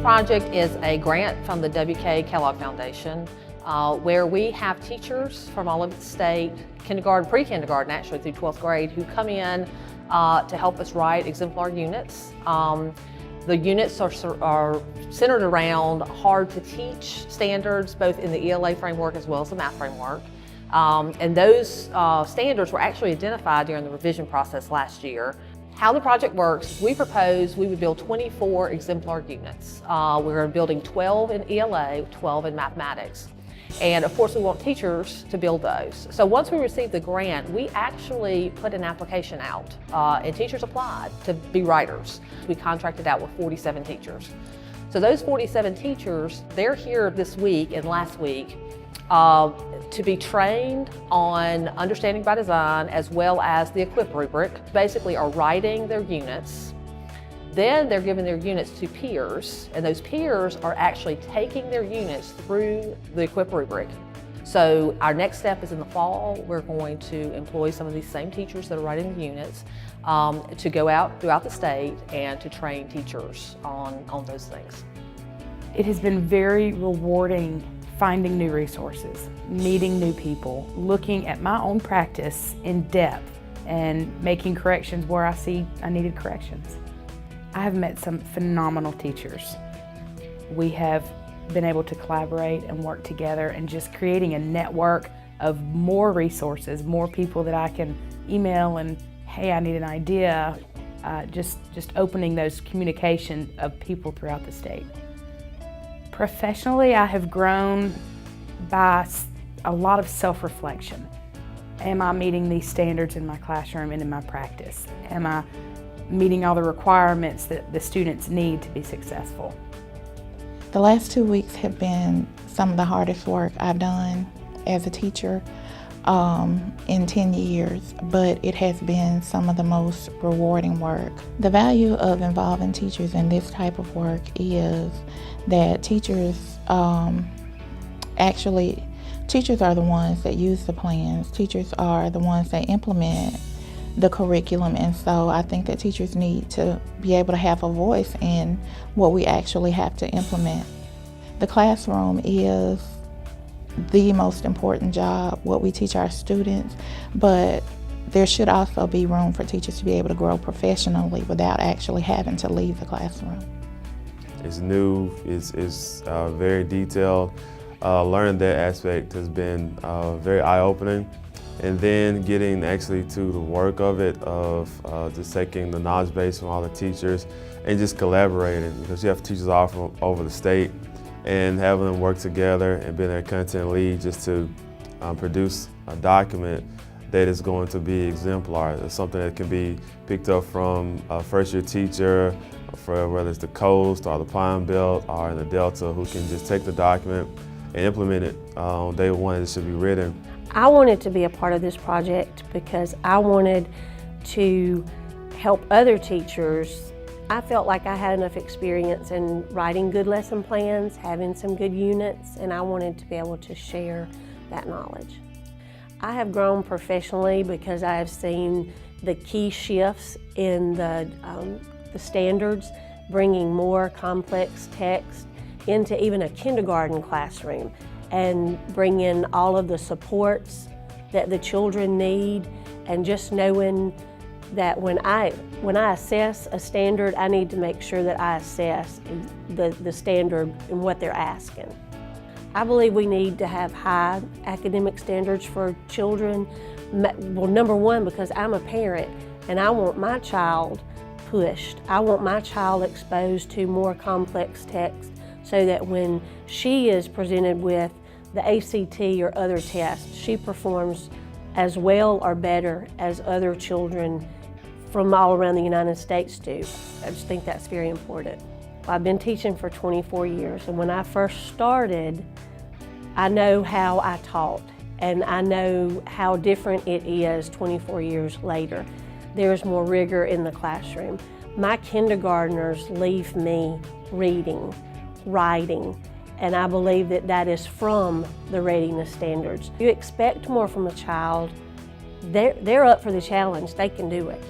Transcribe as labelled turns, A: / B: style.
A: project is a grant from the Kellogg Foundation where we have teachers from all over the state, kindergarten, pre-kindergarten actually through 12th grade, who come in to help us write exemplar units. The units are centered around hard to teach standards, both in the ELA framework as well as the math framework. And those standards were actually identified during the revision process last year. How the project works, we proposed we would build 24 exemplar units. We're building 12 in ELA, 12 in mathematics. And of course we want teachers to build those. So once we received the grant, we actually put an application out and teachers applied to be writers. We contracted out with 47 teachers. So those 47 teachers, they're here this week and last week to be trained on understanding by design as well as the equip rubric. Basically are writing their units. Then they're giving their units to peers, and those peers are actually taking their units through the equip rubric. So our next step is in the fall. We're going to employ some of these same teachers that are writing the units to go out throughout the state and to train teachers on those things.
B: It has been very rewarding finding new resources, meeting new people, looking at my own practice in depth and making corrections where I see I needed corrections. I have met some phenomenal teachers. We have been able to collaborate and work together and just creating a network of more resources, more people that I can email and, hey, I need an idea, just opening those communication of people throughout the state. Professionally, I have grown by a lot of self-reflection. Am I meeting these standards in my classroom and in my practice? Am I meeting all the requirements that the students need to be successful?
C: The last 2 weeks have been some of the hardest work I've done as a teacher in 10 years, but it has been some of the most rewarding work. The value of involving teachers in this type of work is that teachers teachers are the ones that use the plans. Teachers are the ones that implement the curriculum, and so I think that teachers need to be able to have a voice in what we actually have to implement. The classroom is the most important job, what we teach our students, but there should also be room for teachers to be able to grow professionally without actually having to leave the classroom.
D: It's new, it's very detailed. Learning that aspect has been very eye-opening. And then getting actually to the work of it, of just taking the knowledge base from all the teachers and just collaborating, because you have teachers all from over the state, and having them work together and being their content lead just to produce a document that is going to be exemplar. It's something that can be picked up from a first-year teacher, for whether it's the coast or the Pine Belt or in the Delta, who can just take the document and implement it on day one it should be written.
E: I wanted to be a part of this project because I wanted to help other teachers. I felt like I had enough experience in writing good lesson plans, having some good units, and I wanted to be able to share that knowledge. I have grown professionally because I have seen the key shifts in the standards, bringing more complex text into even a kindergarten classroom, and bring in all of the supports that the children need, and just knowing that when I assess a standard, I need to make sure that I assess the standard and what they're asking. I believe we need to have high academic standards for children. Well, number one, because I'm a parent and I want my child pushed. I want my child exposed to more complex text so that when she is presented with the ACT or other tests, she performs as well or better as other children from all around the United States do. I just think that's very important. I've been teaching for 24 years, and when I first started, I know how I taught, and I know how different it is 24 years later. There's more rigor in the classroom. My kindergartners leave me reading, writing, and I believe that that is from the readiness standards. You expect more from a child, they're up for the challenge, they can do it.